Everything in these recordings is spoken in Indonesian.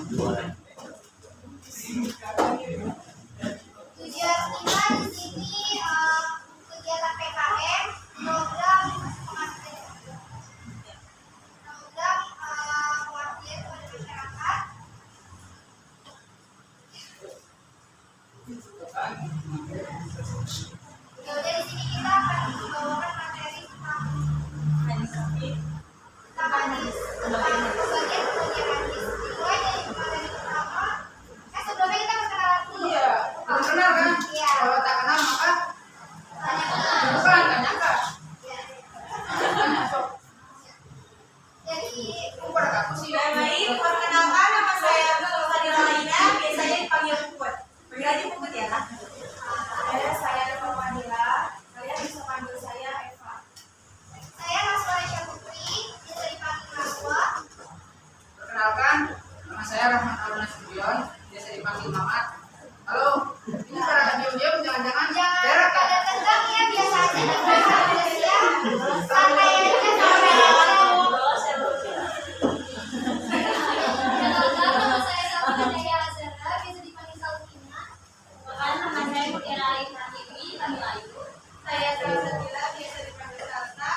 Tujuan 5 di sini kegiatan PKM, program pengabdian kepada masyarakat. Ya udah, di sini kita akan membawakan materi tentang hadis. Bagian hadis. Dimulai dari materi pertama. Sebelumnya kita perkenalan dulu. Iya, belum kenal kan? Iya. Kalau tak kenal maka bukan nyangka. Jadi Pada kamu sih. Baik, perkenalkan nama saya Fadila Laina, biasanya dipanggil Puput. Panggil aja Puput ya. Saya Eva Fadila, kalian bisa panggil saya Eva. saya Naswa Putri, bisa dipanggil Naswa. Perkenalkan, nama saya Rahmat Aruna Subion, biasa dipanggil Mamat. Halo, ini pada diam-diam jangan-jangan Jangan berak ya? pada tegang ya, biasa aja tegang ya. Santai aja, santai aja. Nama saya Salma Azhara, bisa dipanggil Salmina. Nama saya Mutiara Ain Hatibi, kami Ayu. Saya Salsabila, biasa dipanggil Salsa.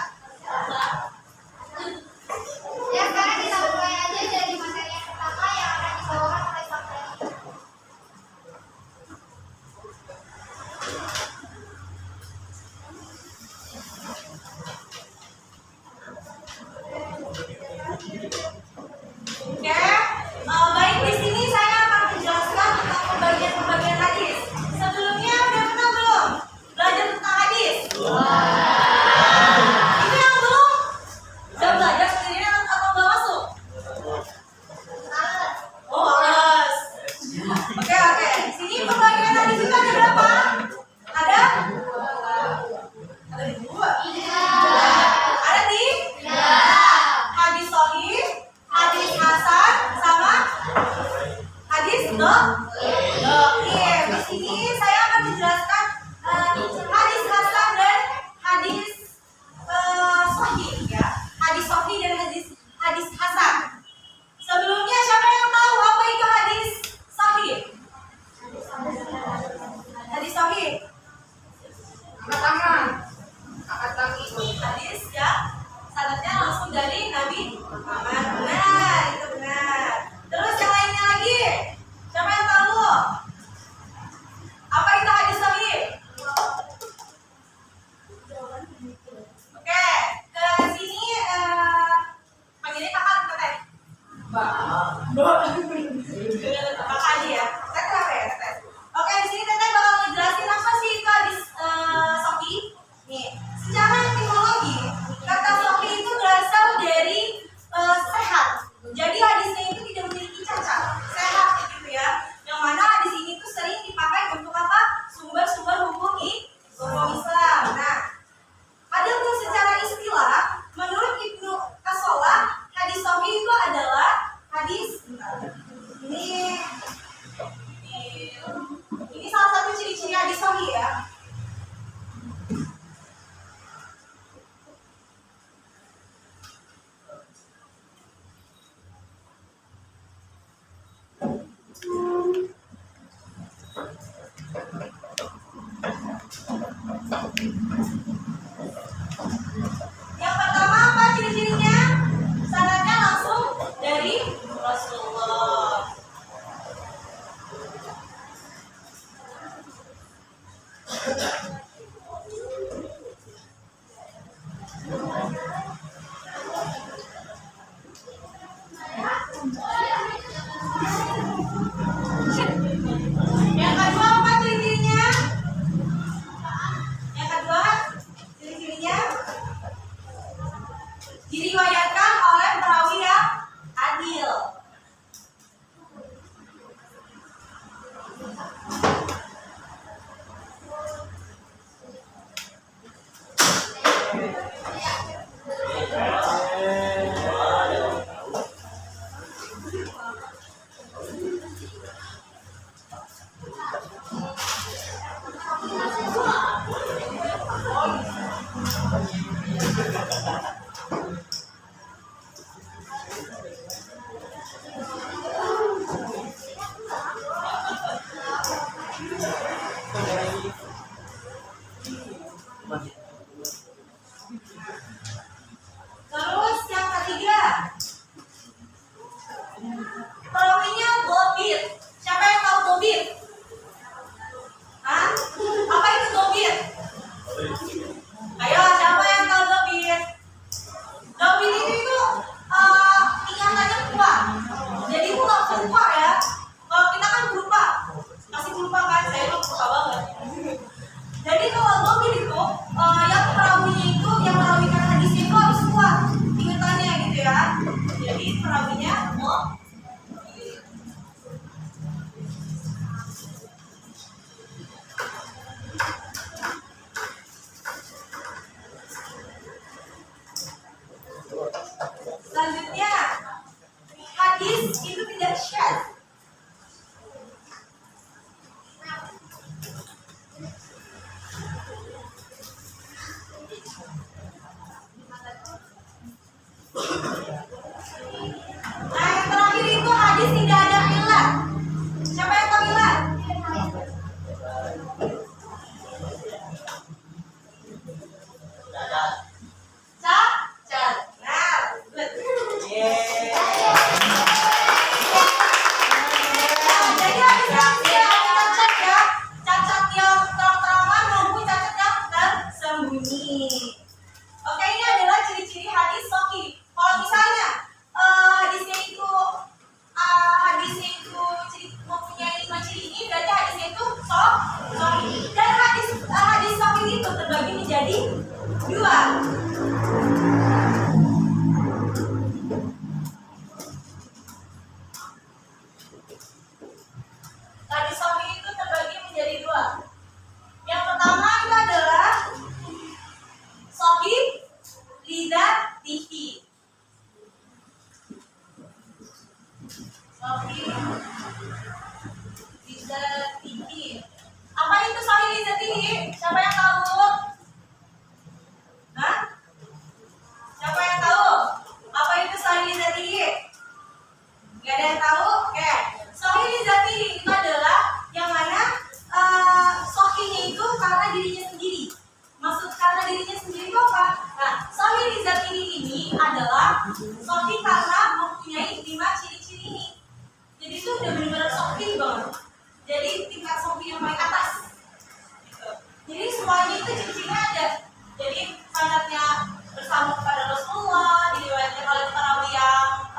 Ya, sekarang kita mulai aja dari materi yang pertama yang akan dibawakan oleh Sabda. Oke, baik, di sini saya akan menjelaskan tentang pembagian hadis. Sebelumnya udah pernah belum belajar tentang hadis? Ini yang belum udah belajar sendirian atau nggak masuk? Oh, males. Oke. Di sini pembagian hadis itu ada berapa? Ada? Ada di dua. Ada di? Hadis sahih, hadis hasan, sama hadis dhaif. Di sini saya akan menjelaskan hadis hasan dan hadis sahih ya. Hadis sahih dan hadis hasan. Sebelumnya siapa yang tahu apa itu hadis sahih? Hadis sahih. Angkat tangan, angkat kaki. Hadis ya, sanadnya langsung dari Nabi Muhammad. Benar, itu benar. Terus yang lainnya lagi, siapa yang tahu? Apa itu hadis sahih? Oke, ke sini panggilnya kakak teh. Kakak aja ya. Teh kenapa ya teh? Oke, di sini teteh bakal ngejelasin apa sih itu hadis sahih. Nih, secara etimologi kata sahih itu berasal dari sehat. Jadi hadisnya itu tidak memiliki cacat, sehat gitu ya. Yang mana hadis ini tuh sering dipakai untuk apa? Sumber-sumber hukum Islam. Nah, adapun secara istilah, menurut Ibnu As-Solah, hadis sahih itu adalah hadis ini salah satu ciri-ciri hadis sahih ya. Yang pertama apa ciri-cirinya? Sanadnya langsung dari Rasulullah. Yang kedua apa ciri-cirinya? Yang kedua ciri-cirinya diriwayatkan oleh perawi yang adil. lupa ya. Kalau kita kan lupa, masih lupa kan? Saya lupa banget. Jadi kalau Gobil itu yang perawinya itu, yang merawikan hadisnya itu harus kuat ingatannya gitu ya. Jadi perawinya selanjutnya, hadis itu tidak syadz. Nah, yang terakhir itu hadis tidak ada illat. Siapa yang tahu illat? Cacat. Nah, good. Jadi hadis ada cacat ya, cacat yang terang-terangan maupun cacat yang tersembunyi. Oke, ini adalah ciri-ciri hadis sahih. Kalau misalnya hadisnya itu mempunyai 5 ciri ini, berarti hadisnya itu sahih. Dan hadis sahih itu terbagi menjadi 2. Hadis sahih itu terbagi menjadi 2. Yang pertama itu adalah sahih lidzatihi. Sahih lidzatihi. Apa itu sahih lidzatihi? Siapa yang tahu? Hah? Siapa yang tahu? Apa itu sahih lidzatihi? Gak ada yang tahu? Oke. Sahih lidzatihi itu adalah yang mana sahihnya itu karena dirinya sendiri. Maksud karena dirinya sendiri itu apa? Nah, sahih lidzatihi ini adalah sahih karena mempunyai 5 ciri-ciri ini. Jadi itu udah benar-benar sahih banget. Jadi tingkat sahih yang paling atas. Gitu. Jadi semuanya itu ciri-cirinya ada. Jadi sanadnya bersama kepada Rasulullah, diriwayatkan oleh perawi yang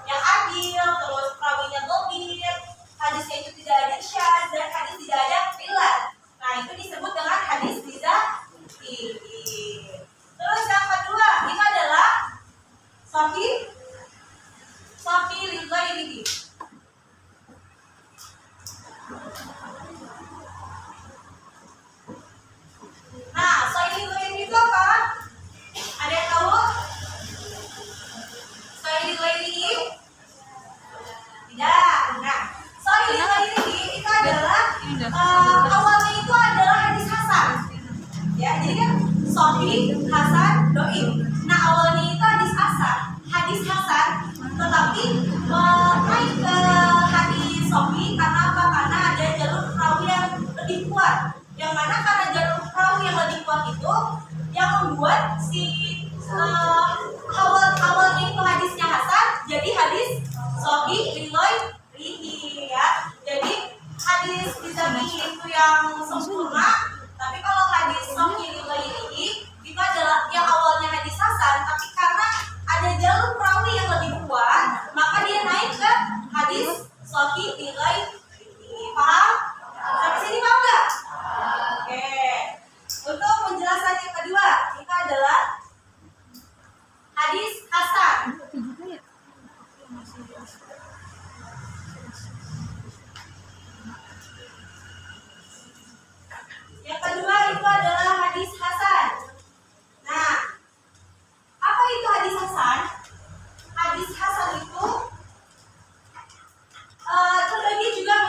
yang adil, terus perawinya gobir, hadisnya itu tidak ada syadz dan hadis tidak ada illat. Nah, itu disebut dengan hadis lidzatihi. Terus yang kedua itu adalah sahih lighairihi. Nah, sahih lighairihi itu apa? Ada yang tahu? Sahih lighairihi? Tidak. Nah, sahih lighairihi itu adalah awalnya itu adalah hadis hasan. Ya, jadi kan sahih, hasan, dhaif. Nah, awalnya itu hadis hasan, tetapi naik ke hadis sahih karena apa? Karena ada jalur perawi yang lebih kuat. Yang mana karena jalur perawi yang lebih kuat itu yang membuat si awalnya itu hadisnya hasan jadi hadis sahih lighairihi ya. Jadi hadis lidzatihi itu yang sempurna, tapi kalau hadis sahih lighairihi itu adalah yang awalnya hadis hasan, tapi karena ada jalur perawi yang lebih kuat, maka dia naik ke hadis sahih lighairihi. Paham? Sampai sini paham nggak? Oke. Untuk penjelasan yang kedua, itu adalah hadis hasan. Yang kedua itu adalah hadis hasan. Nah, apa itu hadis hasan? Hadis hasan itu terbagi juga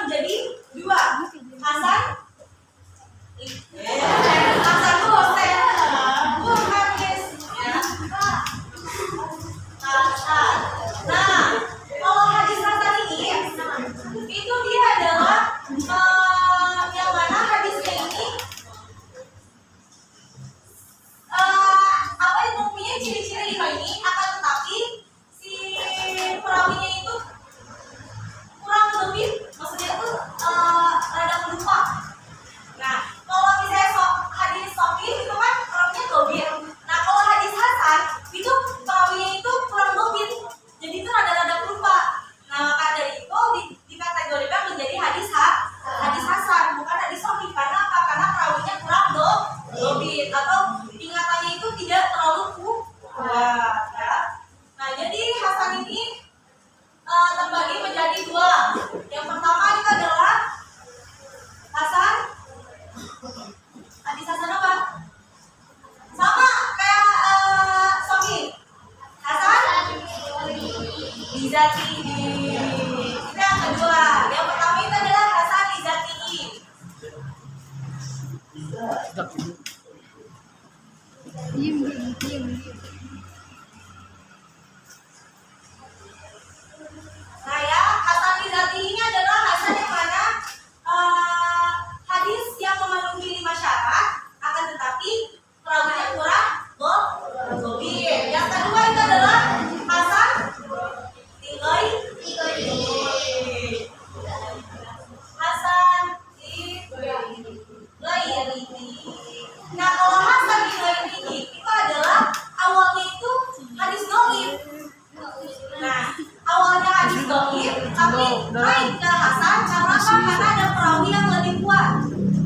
naik ke Hasan karena apa? Karena ada perawi yang lebih kuat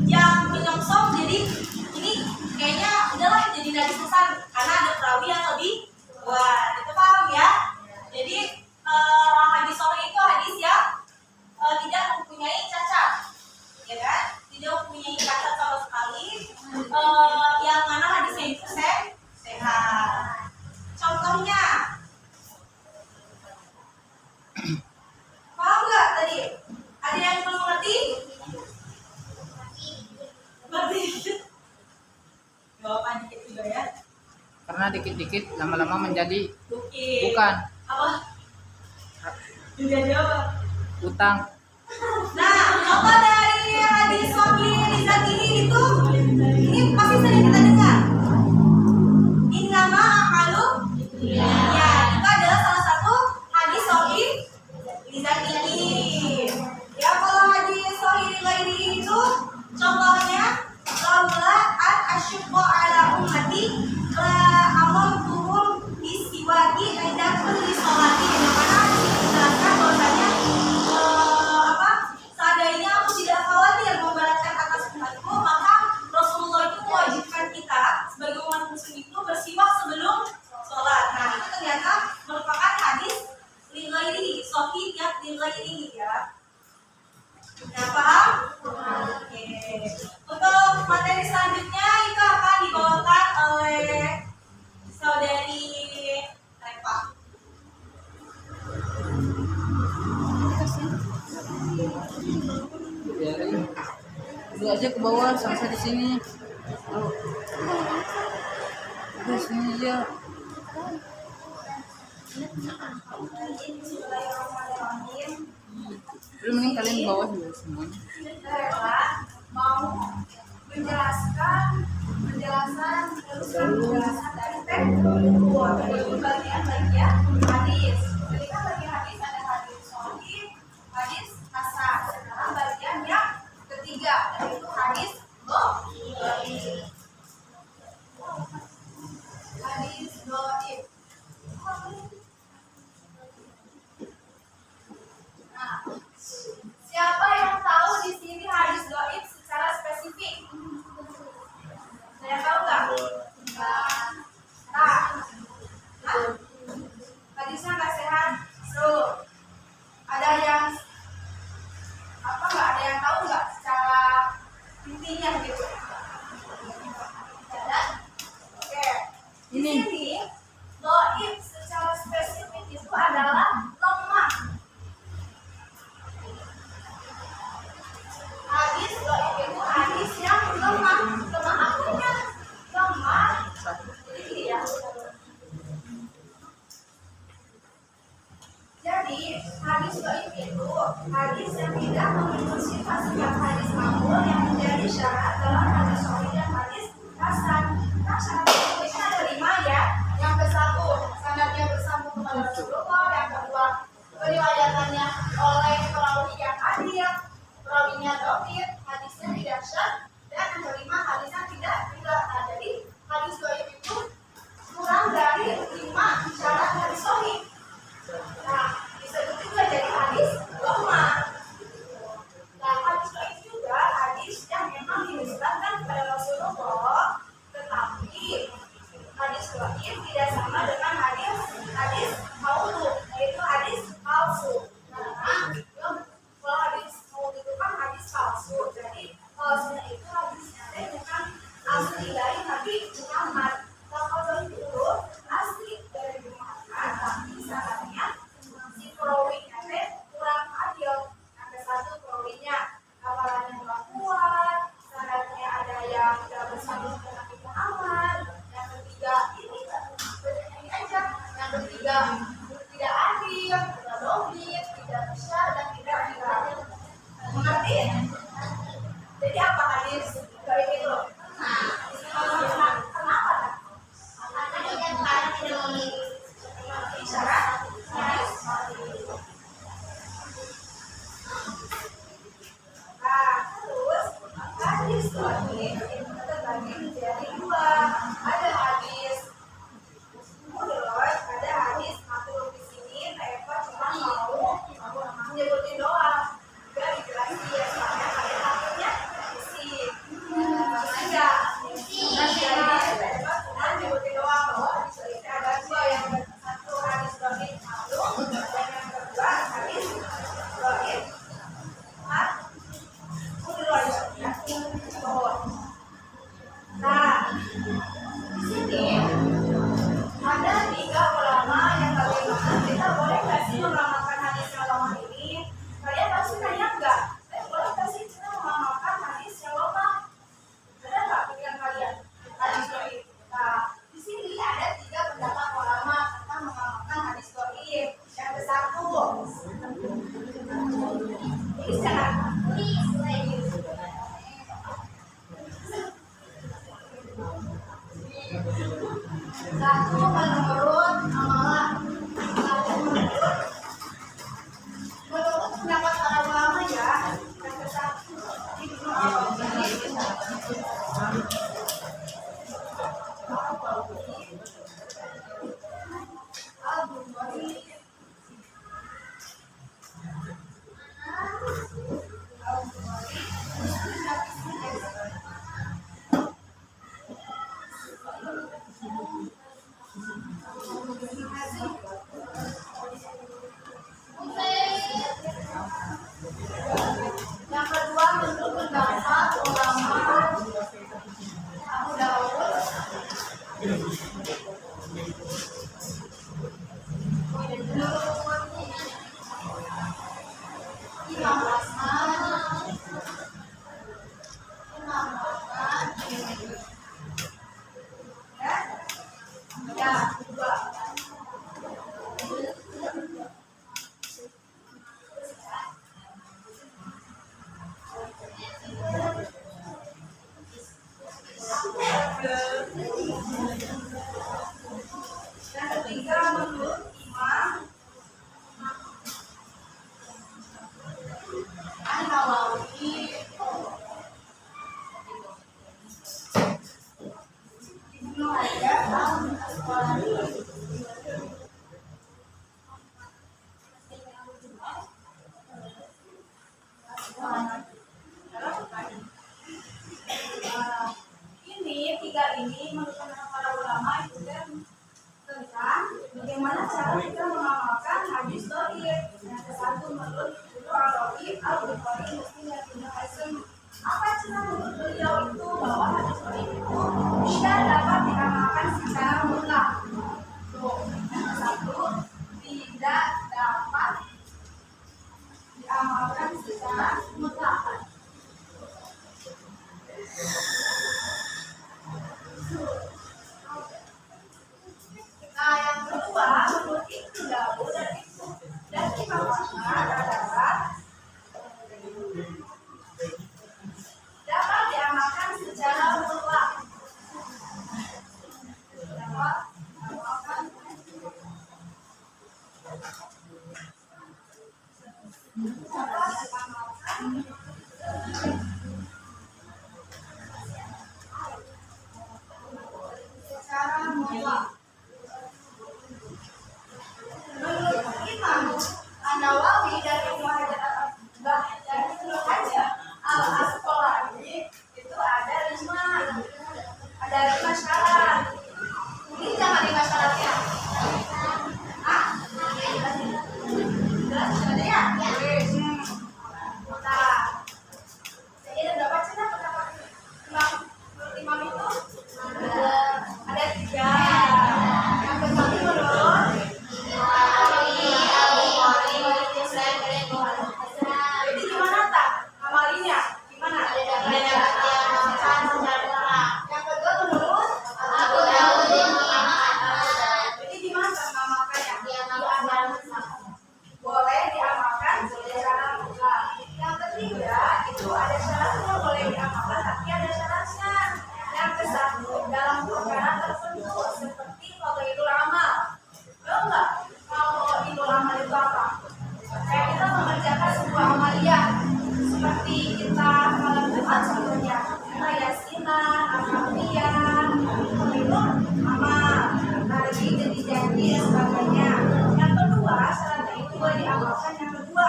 yang menyongsong, jadi ini kayaknya udahlah jadi hadis Hasan karena ada perawi yang lebih kuat. Itu paham ya? Jadi hadis sahih itu hadis yang tidak mempunyai cacat, ya kan? Tidak mempunyai cacat sama sekali, yang mana hadisnya itu sehat. Contohnya, paham nggak tadi? Ada yang belum mengerti? Ngerti? Jawaban dikit juga ya. Karena dikit-dikit lama-lama menjadi Oke. bukan Apa? Menjadi apa? utang. Nah, contoh dari hadis Sahih Rizal itu, ini pasti sering kita dengar. Innama a'malu ya, itu adalah salah satu hadis Sahih Rizal ini. Ya, kalau hadis Sahih Rizal itu contohnya laula an asyqa ala ummati la amartuhum bisiwaki inda kulli sholati. Mana dijelaskan bahwasanya seandainya aku tidak khawatir memberatkan atas umatku, maka Rasulullah itu mewajibkan kita sebagai umat muslim itu bersiwak sebelum sholat. Nah, itu ternyata merupakan hadis lighairihi, sahih yang lighairihi ya. Nah, paham? Oke. Untuk materi selanjutnya itu akan dibawakan oleh saudari Reva. Biarin dulu aja ke bawah, sampai di sini. Di sini aja. Udah mending kalian di bawah dulu semuanya. Reva mau menjelaskan penjelasan dari teks bagian-bagian hadis. Jadi kan bagi hadis ada hadis sahih, hadis hasan. Sekarang bagian yang ketiga yaitu hadis dhaif. Hadis dhaif. Nah, siapa yang tahu di sini hadis dhaif secara spesifik? Saya tahu nggak? Nah, hadisnya nggak sehat. So, ada yang apa nggak? Ada yang tahu nggak secara intinya gitu? Ada? Oke. Di Ini. sini dhaif secara spesifik itu adalah lemah. Hadis dhaif itu hadis yang lemah. Lemah apanya? Lemah. Jadi ya. Jadi hadis dhaif itu hadis yang tidak memiliki sifat-sifat hadis maqbul yang menjadi syarat dalam hadis sahih dan hadis hasan. Nah, syarat itu ada 5 ya. Yang ke-1 sanadnya bersambung kepada Rasulullah. Yang kedua periwayatannya oleh perawi yang adil, perawinya dhaif, hadisnya tidak syadz, dan yang kelima hadisnya tidak riwayat. Nah, jadi hadis dhaif itu kurang dari 5 syarat hadis sahih. Nah, disebut juga jadi hadis lemah. Nah, hadis dhaif juga hadis yang memang dinisbatkan kepada Rasulullah, tetapi hadis dhaif tidak sama dengan hadis maudhu, yaitu hadis palsu. Nah, kalau hadis maudhu itu kan hadis palsu. Jadi palsunya itu hadisnya bukan asli dari Nabi Muhammad. Kalau itu asli dari Muhammad, tapi sanadnya si perawinya kurang adil. Ada satu perawinya hafalannya kurang kuat, sanadnya ada yang tidak bersambung dengan Nabi Muhammad. Yang ketiga ini aja. Yang ketiga tidak adil, tidak logis, tidak bisa dan tidak adil. Mengerti? Jadi apa hadis dari itu? Kenapa? Karena yang lain tidak memiliki syarat hadis sahih. Nah, terus hadis sahih itu terbagi menjadi 2. Ada hadis mudraj, ada hadis maklum. Di sini Eva cuma mau menyebutin Yang kedua, menurut pendapat ulama Abu Daud, Imam Ahmad, ya, dua. Yang ketiga menurut Imam An-Nawawi, Ibnu Hajar Al-Asqalani. ini tiga ini menurut para ulama itu kan tentang bagaimana cara kita mengamalkan hadis dhaif. Yang satu menurut Al-Rawi Al-Bukhari Muslim dan Ibnu Hasan. Apa cara menurut beliau itu bahwa hadis dhaif itu tidak dapat diamalkan secara mutlak. Tuh, yang satu tidak dapat diamalkan secara mutlak. Nah, yang kedua, Menurut Ibnu Daud dan Imam Ahmad adalah dapat diamalkan secara mutlak. Dapat diamalkan secara mutlak. menurut Imam An-Nawawi dan Ibnu Hajar Al-Asqalani itu ada lima syarat. Ini jangan lima syaratnya. Jelas ada ya? Nah, jadi ada berapa sih pendapat Imam? Menurut Imam itu ada tiga. Yang pertama menurut jadi gimana tak amalinya? Gimana? Yang kedua, menurut Jadi gimana tak mengamalkannya? Boleh diamalkan secara mutlak. Yang ketiga itu ada syaratnya, boleh diamalkan tapi ada syaratnya. Yang kesatu dalam perkara tertentu seperti fadhailul amal. Tahu nggak kalau fadhailul amal itu apa? Kayak kita mengerjakan sebuah amaliyah seperti kita malam Jumat contohnya, kita yasinan, al-fatihah, itu amal, hari janji-janji dan sebagainya. Yang kedua syaratnya itu boleh diamalkan. Yang kedua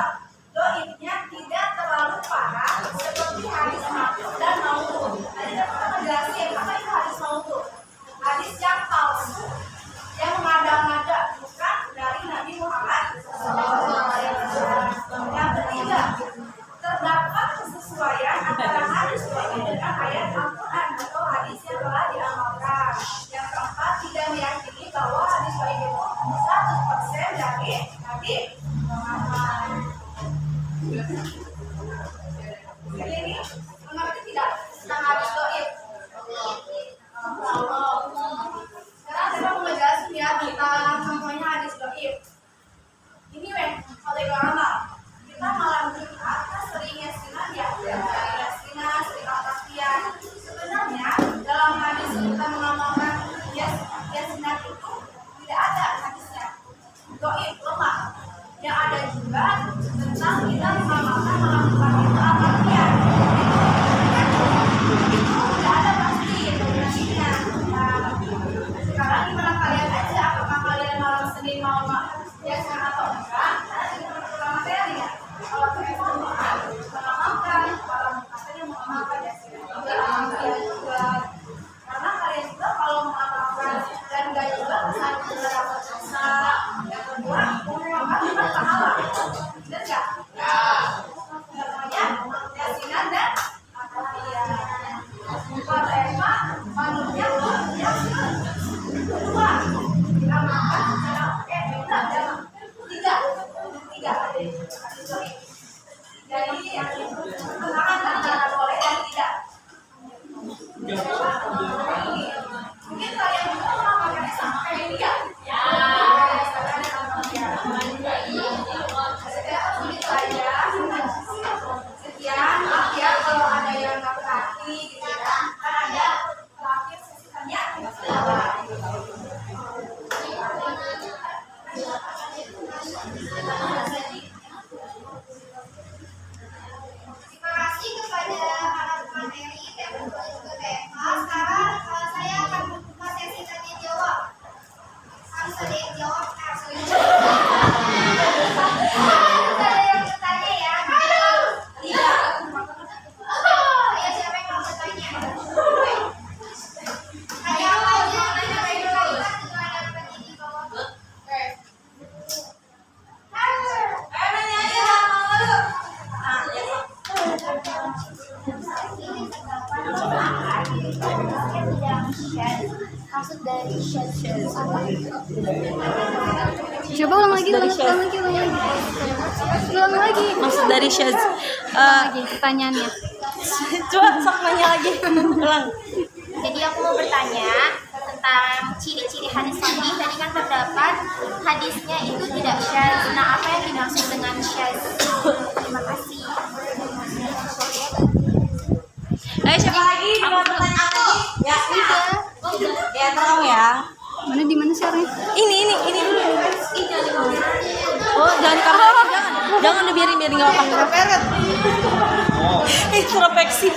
doibnya tidak terlalu parah seperti hadis ma'ruf dan maudhu'. Tadi kita pernah menjelaskan apa itu hadis maudhu'. Hadis yang palsu yang mengada-ngada bukan dari Nabi Muhammad SAW. Yang ketiga terdapat kesesuaian antara hadis dhaif dengan ayat Al-Quran atau hadis yang telah diamalkan. Yang keempat tidak meyakini bahwa hadis dhaif itu 100% dari Nabi Muhammad. Jadi ini mengerti tidak tentang hadis dhaif? Sekarang saya mau ngejelasin ya tentang contohnya hadis dhaif. Ini fadhailul amal. Kita malam Jumat kita sering yasinan ya, sering yasinan, sering al-fatihah. Sebenarnya dalam hadis kita mengamalkan yasinan itu tidak ada hadisnya. Dhaif, lemah. Yang ada juga tentang kita mengamalkan malam Jumat itu al-fatihah. Itu maksud dari syadz itu apa? Coba ulang lagi. Ulang lagi. Maksud dari syadz. Lagi pertanyaannya. Coba sok nanya lagi. Ulang. Jadi aku mau bertanya tentang ciri-ciri hadis sahih. Tadi kan terdapat hadisnya itu tidak syadz. Nah, apa yang dimaksud dengan syadz? Terima kasih. Ayo siapa lagi? Dua pertanyaan lagi. Ya, ya terang ya. Mana di mana share-nya? Ini. Oh, jangan di kamera lagi, jangan biarin nggak apa-apa. Introspeksi.